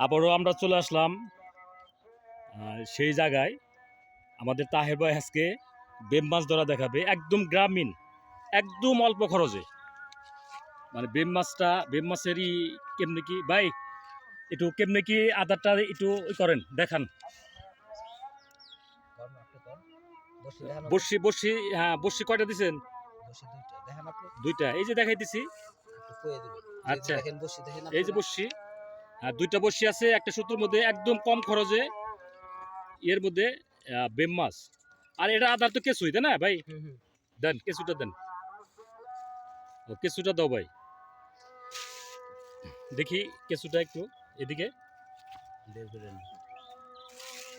আবারও আমরা চলে আসলাম সেই জায়গায়। আমাদের তাহের ভাই আজকে বেম মাছ ধরা দেখাবে, একদম গ্রামীণ, একদম অল্প খরচে। মানে বেম মাছেরই কেমনে কি ভাই, একটু কেমনে কি আদারটা একটু করেন, দেখান। বর্ষি বর্ষি, হ্যাঁ বর্ষি কয়টা দিচ্ছেন? দুইটা, এই যে দেখাইতেছি। আচ্ছা, এই যে বর্ষি, দুইটা বর্ষি আছে একটা সূত্রের মধ্যে, একদম কম খরচে এর মধ্যে বেম মাছ। আর এটা আদার তো কেঁচুই, তাই না ভাই? দেন কেঁচুটা দেন, কেঁচুটা দাও ভাই, দেখি কেঁচুটা একটু এদিকে।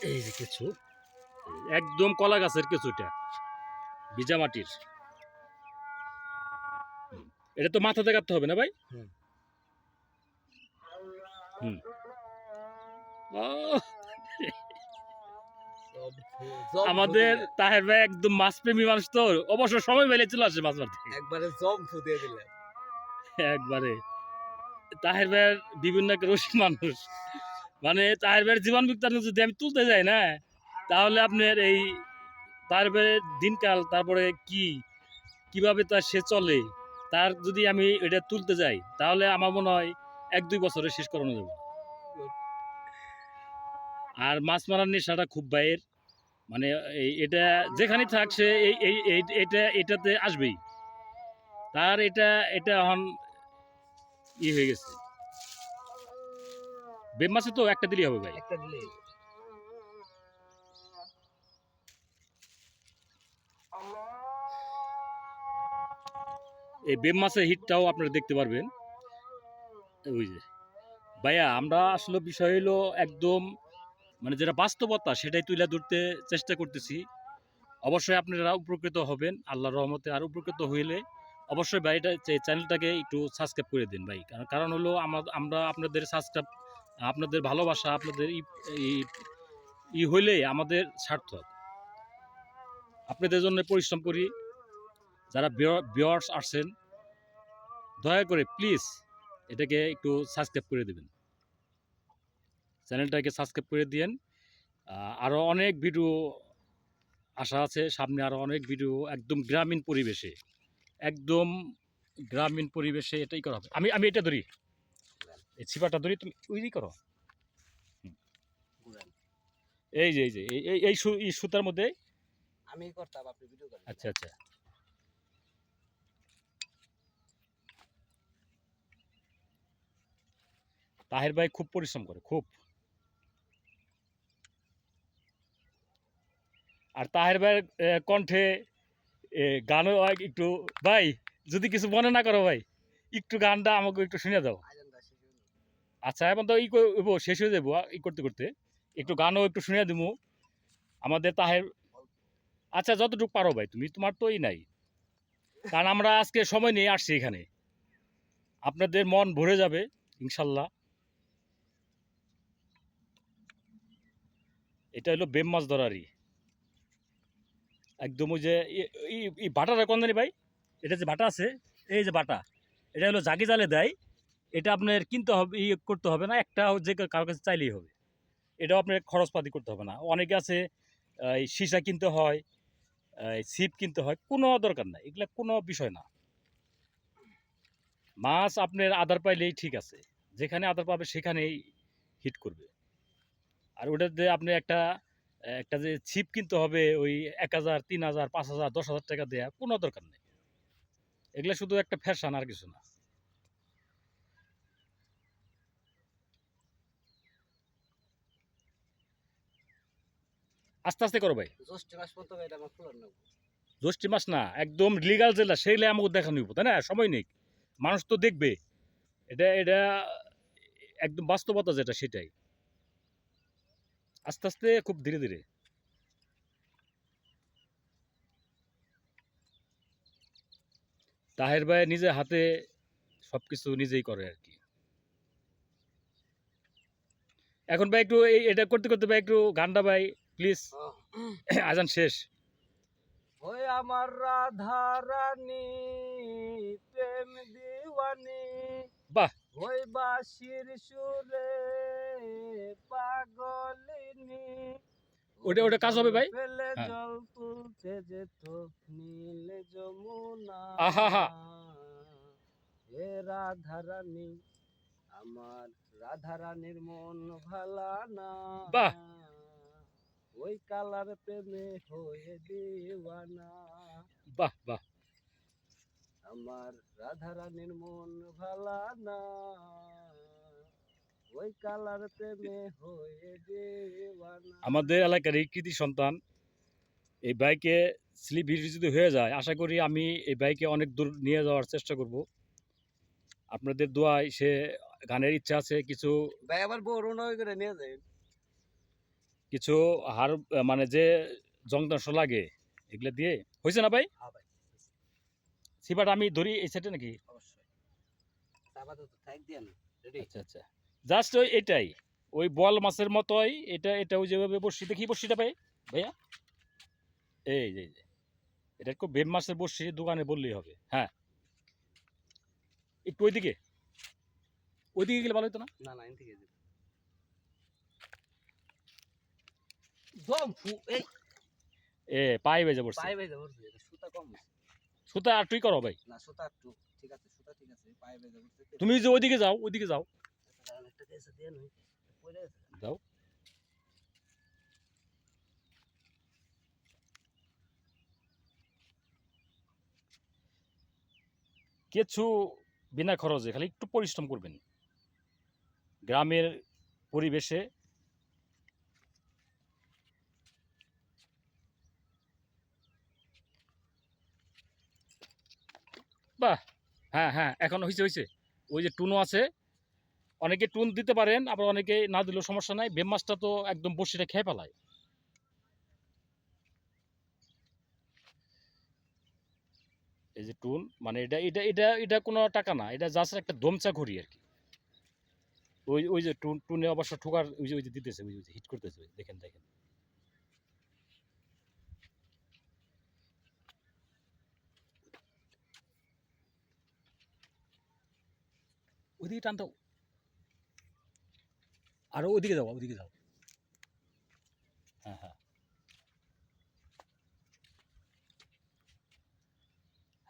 এই যে কেঁচু, একদম কলা গাছের কেঁচুটা, ভিজা মাটির। এটা তো মাথাতে কাটতে হবে না ভাই? হুম। আমাদের তাহের ভাই একদম মাছ প্রেমী মানুষ, তো অবশ্য সময় পেলে চলে আসে মাছ মারতে। একবারে জম ফুটিয়ে দিলে একবারে। তাহের ভাইয়ের বিভিন্ন রসিক মানুষ, মানে তাহের ভাইয়ের জীবন বৃত্তান্ত যদি আমি তুলতে যাই না, তাহলে আপনার এই তাহের ভাইয়ের দিনকাল, তারপরে কিভাবে তার সে চলে, তার যদি আমি এটা তুলতে যাই, তাহলে আমার মনে হয় 1-2 বছরে শেষ করানো যাবে। আর মাছ মারার নেশাটা খুব ভাইয়ের, মানে এটা যেখানে থাক সে এটাতে আসবেই। তার এটা এখন হয়ে গেছে। বেম মাছে তো একটা দিলেই হবে ভাই। এই বেম মাছের হিটটাও আপনারা দেখতে পারবেন। ওই যে ভাইয়া, আমরা আসলে বিষয় হলো একদম, মানে যেটা বাস্তবতা সেটাই তুলে ধরতে চেষ্টা করতেছি। অবশ্যই আপনারা উপকৃত হবেন আল্লাহর রহমতে। আর উপকৃত হইলে অবশ্যই ভাই এটা চ্যানেলটাকে একটু সাবস্ক্রাইব করে দিন ভাই। কারণ হলো আমরা আপনাদের সাবস্ক্রাইব, আপনাদের ভালোবাসা, আপনাদের হইলেই আমাদের সার্থক। আপনাদের জন্য পরিশ্রম করি। যারা ভিউয়ার্স আসছেন, দয়া করে প্লিজ এটাকে একটু সাবস্ক্রাইব করে দেবেন, চ্যানেলটাকে সাবস্ক্রাইব করে দিন। আরও অনেক ভিডিও আশা আছে সামনে, আরও অনেক ভিডিও একদম গ্রামীণ পরিবেশে, একদম গ্রামীণ পরিবেশে এটাই করা হবে। আমি এটা ধরি, এই ছিপাটা ধরি, তুমি ওই করো। এই যে এই সুতার মধ্যে আমি করতাম, আপনি ভিডিও করেন। আচ্ছা আচ্ছা, তাহের ভাই খুব পরিশ্রম করে, খুব। আর তাহের ভাইয়ের কণ্ঠে গানও একটু, ভাই যদি কিছু মনে না করো ভাই, একটু গানটা আমাকে একটু শুনে দাও। আচ্ছা, এখন তো শেষ হয়ে যাবো করতে করতে, একটু গানও একটু শুনে দিব আমাদের তাহের। আচ্ছা, যতটুকু পারো ভাই, তুমি, তোমার তো নাই, কারণ আমরা আজকে সময় নিয়ে আসছি এখানে, আপনাদের মন ভরে যাবে ইনশাল্লাহ। এটা হলো বেম মাছ ধরারই একদম। ওই যে বাটাটা কোন জানি ভাই, এটা যে বাটা আছে, এই যে বাটা, এটা হলো জাগি জালে দেয়। এটা আপনার কিনতে হবে, করতে হবে না, একটা যে কারোর কাছে চাইলেই হবে। এটাও আপনার খরচপাতি করতে হবে না। অনেকে আছে সীসা কিনতে হয়, ছিপ কিনতে হয়, কোনো দরকার নাই, এগুলা কোনো বিষয় না। মাছ আপনার আদার পাইলেই ঠিক আছে, যেখানে আদার পাবে সেখানেই হিট করবে। আর ওটাতে আপনি একটা একটা যে ছিপ কিনতে হবে ওই 1,000, 3,000, 5,000, 10,000 টাকা দেয়া কোনো দরকার নেই। এগুলা শুধু একটা ফ্যাশন, আর কিছু না। আস্তে আস্তে করো ভাই। জ্যৈষ্ঠী মাস না, একদম লিগাল জেলা, সেইলে আমাকে দেখানো হইব, তাই না? সময় নেই, মানুষ তো দেখবে। এটা একদম বাস্তবতা যেটা, সেটাই। আস্তে আস্তে, খুব ধীরে ধীরে। তাহের ভাই নিজে হাতে সবকিছু নিজেই করে আর কি। এখন ভাই একটু এটা করতে করতে ভাই একটু গানটা ভাই প্লিজ, আজান শেষ। ওই আমার রাধা রানী প্রেম দিওয়ানি, বাহ, ওই বাঁশির সুরে পাগলিনী ওটা কাজ হবে ভাই। ফেলে হ্যাঁ। জল তুলতে যেত নীল যমুনা আহা হে রাধারানী আমার রাধারানীর মন ভালা না বাহ ওই কালার প্রেমে হয়ে দিওয়ানা বাহ বাহ। আমার রাধারানীর মন ভালা না ওই কালার প্রেমে হয়ে দিওয়ানা আমাদের এলাকার এই কৃতি সন্তান এই বাইকে স্লিপ হিট যদি হয়ে যায়, আশা করি আমি এই বাইকে অনেক দূর নিয়ে যাওয়ার চেষ্টা করব। আপনাদের দোয়ায় সে গানের ইচ্ছা আছে, কিছু ভাই আবার বড় নয় করে নিয়ে যায় কিছু হার মানে যে যন্ত্রাংশ লাগে এগুলো দিয়ে হয়েছে না ভাই? হ্যাঁ ভাই সিপাট আমি ধরি এই সাইডে নাকি? অবশ্যই আপাতত থাক দেন রেডি আচ্ছা আচ্ছা, জাস্ট ওই এটাই, ওই বল মাছের মতোই এটা এটা ওই যেভাবে বসি, দেখি বসিটা ভাই ভাইয়া, এই যে এটা খুব বেম মাছের বসি, দোকানে বললেই হবে। হ্যাঁ একটু ওইদিকে গেলে ভালো হতো না? না না এখান থেকে যাবে দম ফু এই এ পায়ে বেজে পড়ছে, পায়ে বেজে পড়ছে এটা সুতা কম হইছে। সুতা আর তুই করো ভাই, না সুতা একটু ঠিক আছে সুতা ঠিক আছে পায়ে বেজে পড়ছে তুমি যে ওইদিকে যাও, ওইদিকে যাও, একটা কেসে দিয়ে নই পড়ে আছে যাও। কিছু বিনা খরচে খালি একটু পরিশ্রম করবেন গ্রামের পরিবেশে। বাহ, হ্যাঁ হ্যাঁ এখন হয়েছে হয়েছে। ওই যে টুনো আছে, অনেকে টুন দিতে পারেন, আবার অনেকে না দিলেও সমস্যা নাই। বেম মাছটা তো একদম বসিটা খেয়ে ফেলায়। এই যে টুন মানে এটা এটা এটা এটা কোনো টাকা না, এটা জাস্ট একটা দমচা ঘড়ি আর কি। ওই ওই যে টুন টুনে অবশ্য ঠোকার ওই যে দিতেছে, ওই যে হিট করতেছে, দেখেন দেখেন। ওইদিকে টান দাও, আরো ওইদিকে যাও, ওইদিকে যাও। হ্যাঁ হ্যাঁ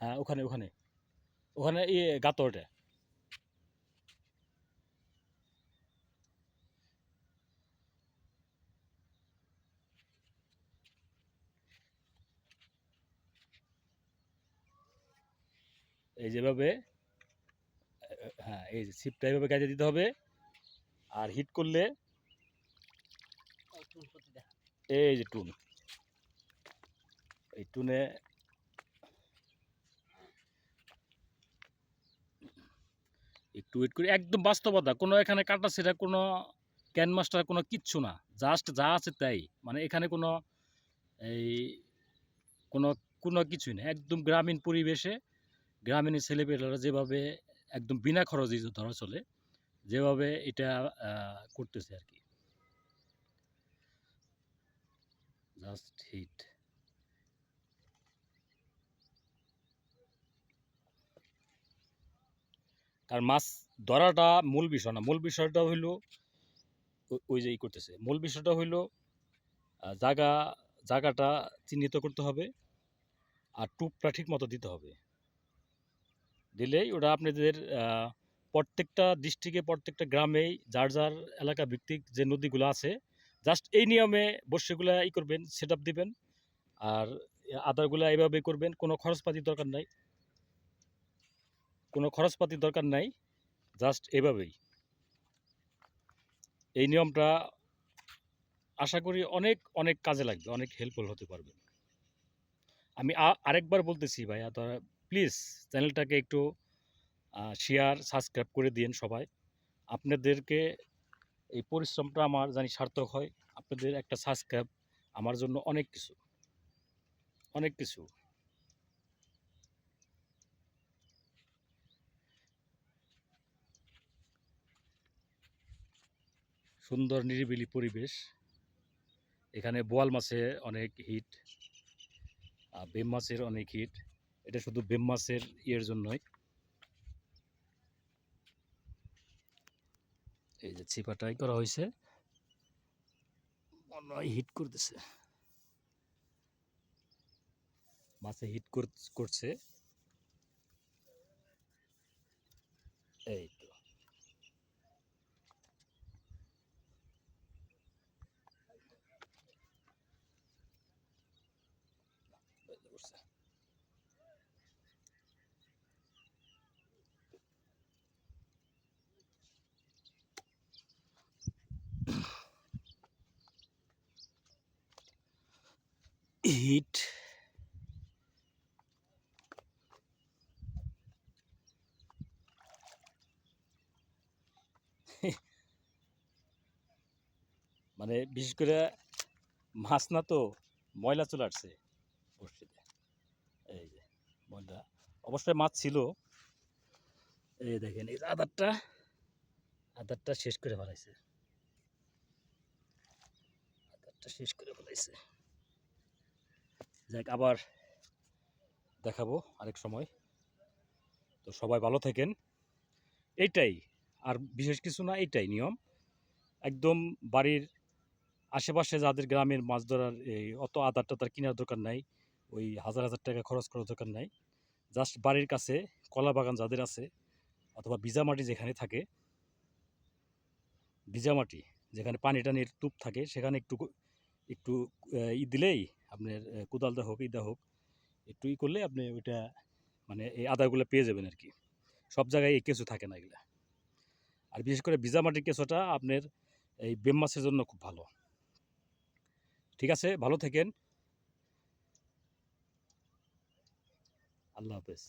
হ্যাঁ, ওখানে ওখানে ওখানে গাতরটা। এই যেভাবে, হ্যাঁ এই যে ছিপটা এইভাবে কাজে দিতে হবে, আর হিট করলে এই যে টুন, এই টুনে একটু ওয়েট করি, একদম বাস্তবতা, কোনো এখানে কাটা ছেঁড়া কোনো ক্যান মাস্টার কোনো কিচ্ছু না, জাস্ট যা আছে তাই। মানে এখানে কোনো এই কোনো কোনো কিছুই না, একদম গ্রামীণ পরিবেশে গ্রামীণ ছেলেপেলেরা যেভাবে একদম বিনা খরচে ধরা চলে, যেভাবে এটা করতেছে আর কি, জাস্ট হিট। আর মাছ ধরাটা মূল বিষয় না, মূল বিষয়টা হইলো ওই যে করতেছে, মূল বিষয়টা হইলো জায়গা, জায়গাটা চিহ্নিত করতে হবে, আর টুপটা ঠিক মতো দিতে হবে। দিলেই ওটা আপনাদের প্রত্যেকটা ডিস্ট্রিক্টে প্রত্যেকটা গ্রামেই যার যার এলাকা ভিত্তিক যে নদীগুলো আছে, জাস্ট এই নিয়মে বর্ষিগুলো করবেন, সেট আপ দিবেন, আর আদারগুলো এইভাবে করবেন। কোনো খরচপাতির দরকার নাই, কোনো খরচপাতির দরকার নাই, জাস্ট এভাবেই। এই নিয়মটা আশা করি অনেক অনেক কাজে লাগবে, অনেক হেল্পফুল হতে পারবে। আমি আরেকবার বলতেছি ভাইয়া, তো প্লিজ চ্যানেলটাকে একটু শেয়ার সাবস্ক্রাইব করে দিন সবাই। আপনাদেরকে এই পরিশ্রমটা আমার জানি সার্থক হয়। আপনাদের একটা সাবস্ক্রাইব আমার জন্য অনেক কিছু, অনেক কিছু। সুন্দর নিরিবিলি পরিবেশ, এখানে বোয়াল মাছে অনেক হিট, বেম মাছের অনেক হিট। এটা শুধু বেম মাছের ইয়ের জন্যই। এই যে ছিপাটাই করা হয়েছে, মনে হয় হিট করতেছে, মাছে হিট করছে। এই তো এই যে করছে। হিট মানে বিশেষ করে মাছ না তো ময়লা চলে আসছে বড়শিতে। এই যে ময়লা, অবশ্যই মাছ ছিল। এই দেখেন এই যে আদারটা শেষ করে ফেলাইছে, আদারটা শেষ করে ফেলাইছে। যাক, আবার দেখাবো আরেক সময়। তো সবাই ভালো থাকেন, এইটাই, আর বিশেষ কিছু না, এইটাই নিয়ম। একদম বাড়ির আশেপাশে যাদের গ্রামের মাছ ধরার এই অত আদার টাদার কেনার দরকার নাই, ওই হাজার হাজার টাকা খরচ করার দরকার নাই। জাস্ট বাড়ির কাছে কলা বাগান যাদের আছে, অথবা ভিজা মাটি যেখানে থাকে, ভিজা মাটি যেখানে পানি টানির টুপ থাকে, সেখানে একটু একটু দিলেই আপনার কোদাল দা হোক ইদা হোক, একটু করলে আপনি ওইটা মানে এই আদাগুলো পেয়ে যাবেন আর কি। সব জায়গায় এই কেঁচো থাকে না এগুলা। আর বিশেষ করে ভিজা মাটির কেঁচোটা আপনার এই বেম মাছের জন্য খুব ভালো। ঠিক আছে, ভালো থাকেন, আল্লাহ হাফেজ।